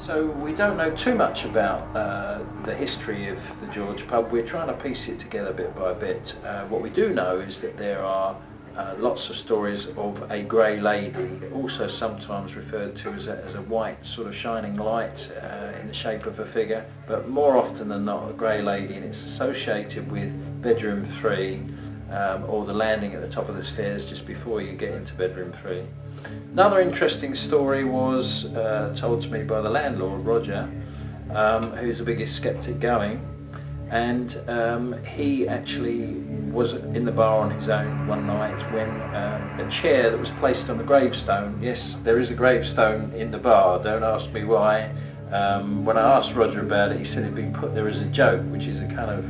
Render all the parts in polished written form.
So we don't know too much about the history of the George pub. We're trying to piece it together bit by bit. What we do know is that there are lots of stories of a grey lady, also sometimes referred to as a white sort of shining light in the shape of a figure, but more often than not a grey lady, and it's associated with bedroom 3 or the landing at the top of the stairs just before you get into bedroom 3. Another interesting story was told to me by the landlord, Roger, who's the biggest skeptic going, and he actually was in the bar on his own one night when a chair that was placed on a gravestone, yes, there is a gravestone in the bar, don't ask me why. When I asked Roger about it, he said it had been put there as a joke, which is a kind of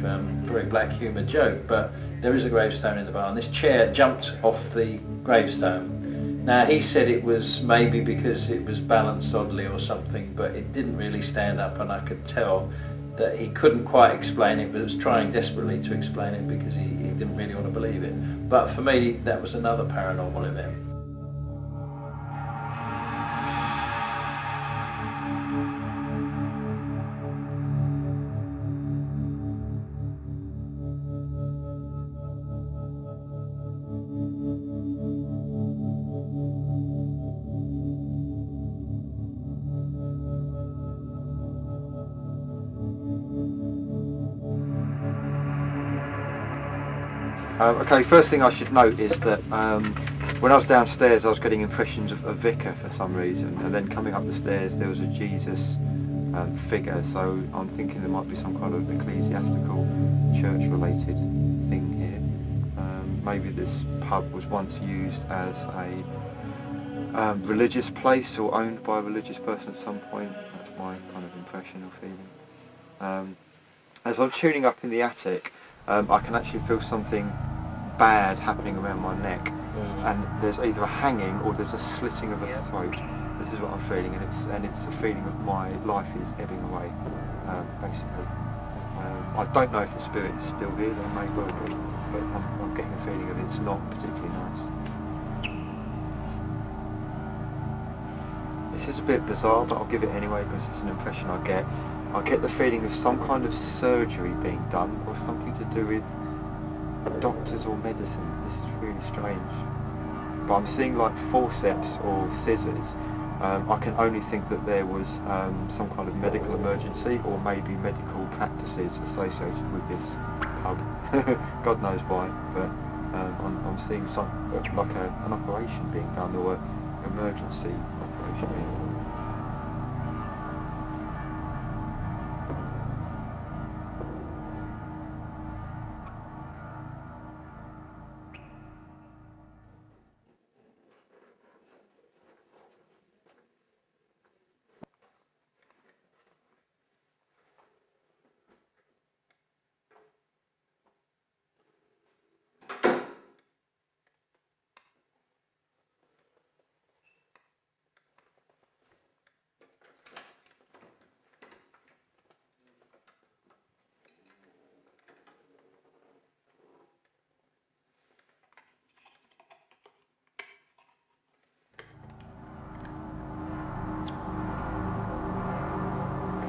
very black humour joke, but there is a gravestone in the bar, and this chair jumped off the gravestone. Now he said it was maybe because it was balanced oddly or something, but it didn't really stand up, and I could tell that he couldn't quite explain it, but was trying desperately to explain it because he didn't really want to believe it. But for me, that was another paranormal event. Okay, first thing I should note is that when I was downstairs I was getting impressions of a vicar for some reason, and then coming up the stairs there was a Jesus figure, so I'm thinking there might be some kind of ecclesiastical church related thing here. Maybe this pub was once used as a religious place or owned by a religious person at some point. That's my kind of impression or feeling. As I'm tuning up in the attic, I can actually feel something bad happening around my neck, and there's either a hanging or there's a slitting of the throat. This is what I'm feeling, and it's a feeling of my life is ebbing away, basically. I don't know if the spirit is still here, there may well be, but I'm getting a feeling that it's not particularly nice. This is a bit bizarre, but I'll give it anyway because it's an impression I get. I get the feeling of some kind of surgery being done, or something to do with doctors or medicine. This is really strange. But I'm seeing like forceps or scissors. I can only think that there was some kind of medical emergency, or maybe medical practices associated with this pub. God knows why, but I'm seeing some like an operation being done, or an emergency operation being done.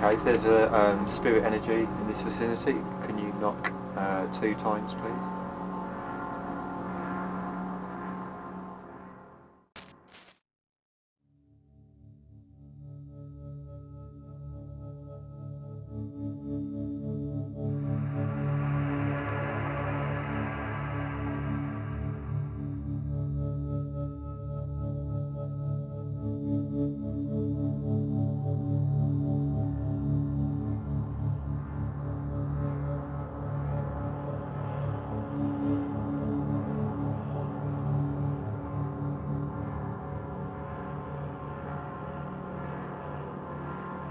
Okay, if there's a spirit energy in this vicinity, can you knock 2 times, please?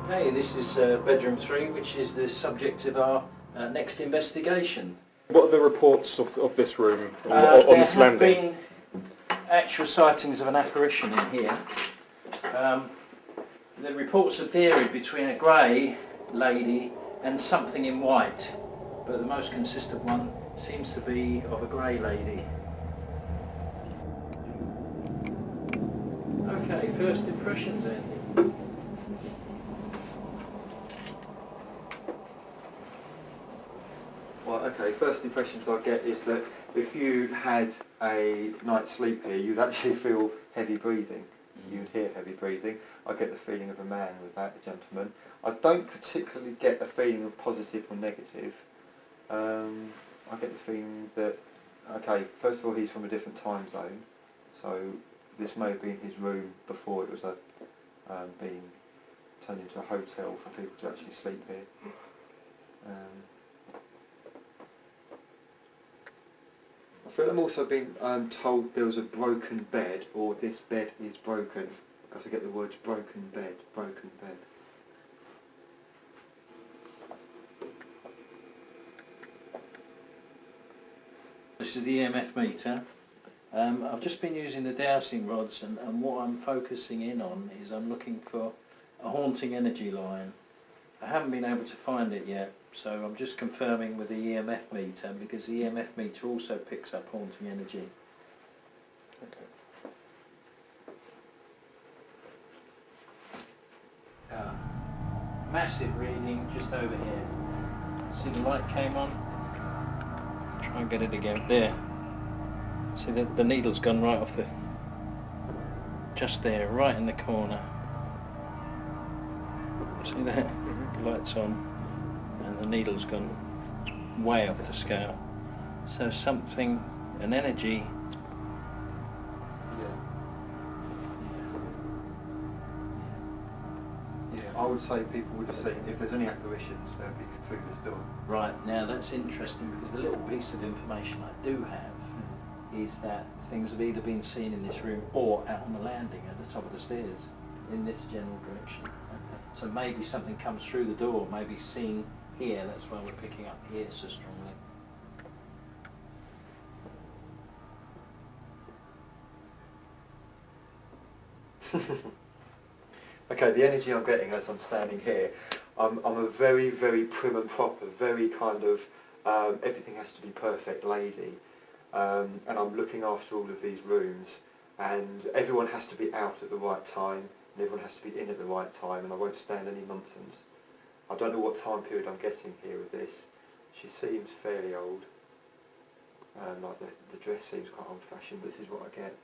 Okay, this is bedroom 3, which is the subject of our next investigation. What are the reports of this room on this landing? There have been actual sightings of an apparition in here. The reports have varied between a grey lady and something in white, but the most consistent one seems to be of a grey lady. Okay, first impressions then. Right, okay, first impressions I get is that if you had a night's sleep here, you'd actually feel heavy breathing. You'd hear heavy breathing. I get the feeling of a man with that, a gentleman. I don't particularly get a feeling of positive or negative. I get the feeling that, okay, first of all, he's from a different time zone, so this may have been his room before it was being turned into a hotel for people to actually sleep here. I feel I'm also being told there was a broken bed, or this bed is broken, because I get the words broken bed, broken bed. This is the EMF meter. I've just been using the dowsing rods, and what I'm focusing in on is I'm looking for a haunting energy line. I haven't been able to find it yet, so I'm just confirming with the EMF meter, because the EMF meter also picks up haunting energy. Okay. Massive reading just over here. See the light came on? Try and get it again. There. See the needle's gone right off the... just there, right in the corner. See that? The light's on and the needle's gone way off the scale. So something, an energy... I would say people would have seen, if there's any apparitions, they'll be through this door. Right, now that's interesting, because the little piece of information I do have is that things have either been seen in this room or out on the landing at the top of the stairs, in this general direction. Okay. So maybe something comes through the door, maybe seen here, that's why we're picking up here so strongly. Okay, the energy I'm getting as I'm standing here, I'm a very, very prim and proper, very kind of, everything has to be perfect lady. And I'm looking after all of these rooms, and everyone has to be out at the right time, and everyone has to be in at the right time, and I won't stand any nonsense. I don't know what time period I'm getting here with this. She seems fairly old. Like the dress seems quite old-fashioned, but this is what I get.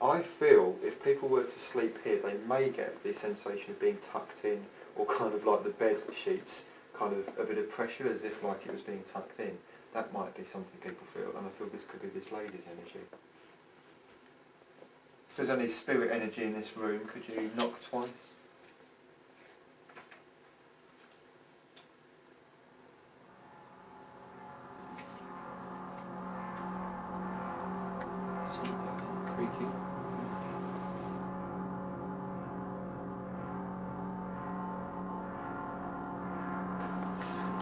I feel if people were to sleep here, they may get the sensation of being tucked in, or kind of like the bed sheets, kind of a bit of pressure, as if like it was being tucked in. That might be something people feel, and I feel this could be this lady's energy. If there's any spirit energy in this room, could you knock twice? Something creaky.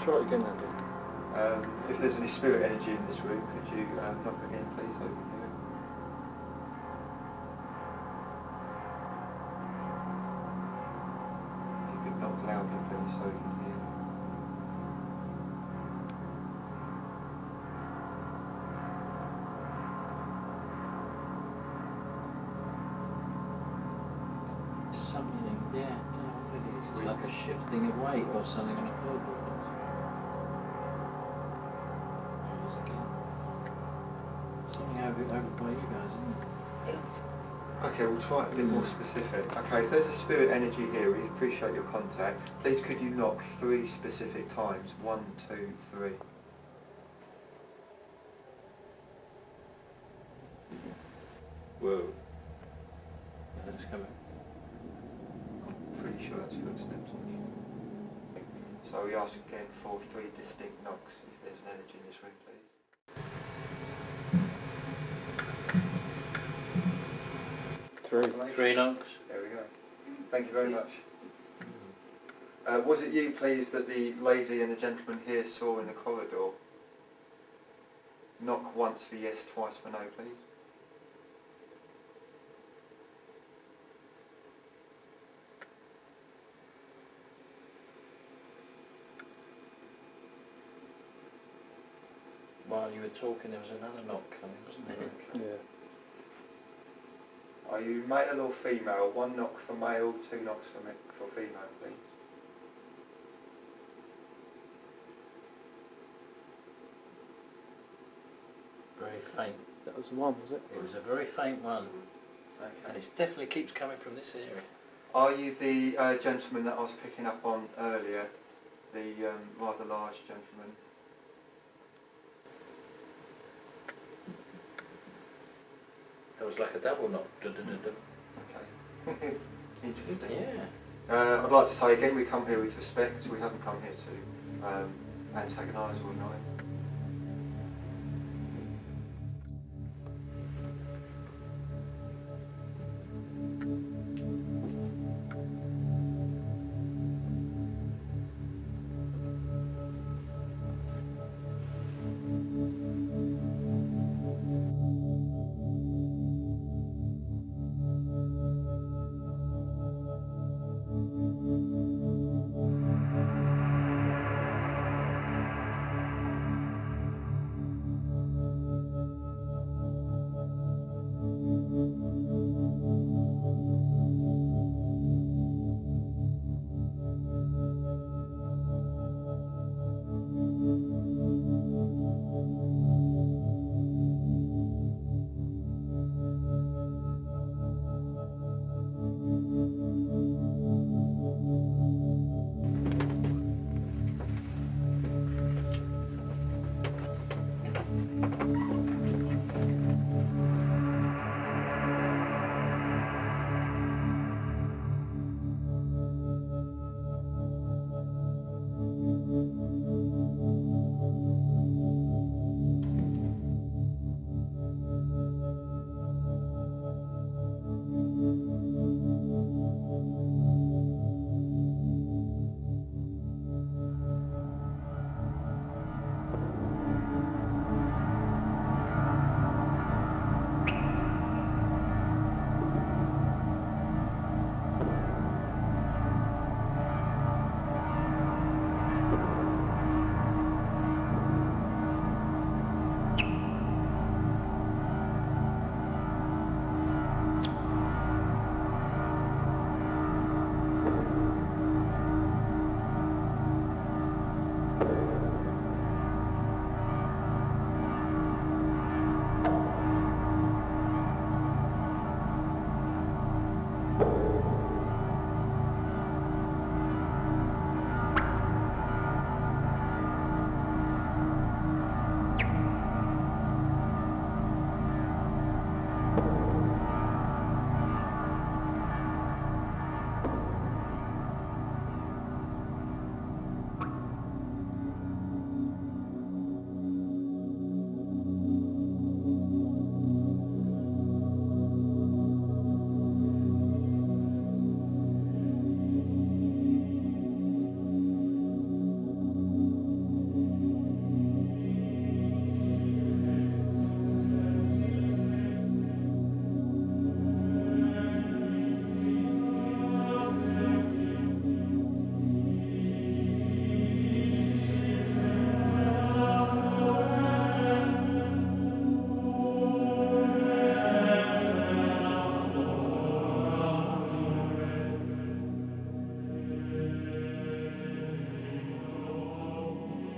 Try it again, Andy. If there's any spirit energy in this room, could you knock again, please, so we can hear it? If you could knock louder, please, so we can hear it. Something, yeah, I don't know what it is. It's like a shifting of weight or something on a floorboard. Something over by you guys, isn't it? Okay, we'll try it a bit more specific. Okay, if there's a spirit energy here, we appreciate your contact. Please could you knock 3 specific times? 1, 2, 3. Whoa. Yeah, that's coming. I'm pretty sure that's footsteps actually. So we ask again for 3 distinct knocks if there's an energy in this room, please. Three knocks. There we go. Thank you very much. Was it you, please, that the lady and the gentleman here saw in the corridor? Knock once for yes, twice for no, please. While you were talking, there was another knock coming, wasn't there? Yeah. Are you male or female? 1 knock for male, 2 knocks for female, please. very faint. That was the one, was it? It was a very faint one, Okay. and it definitely keeps coming from this area. Are you the gentleman that I was picking up on earlier? The rather large gentleman? That was like a double knock. Okay. Interesting. Yeah. I'd like to say again, we come here with respect. We haven't come here to antagonise or annoy.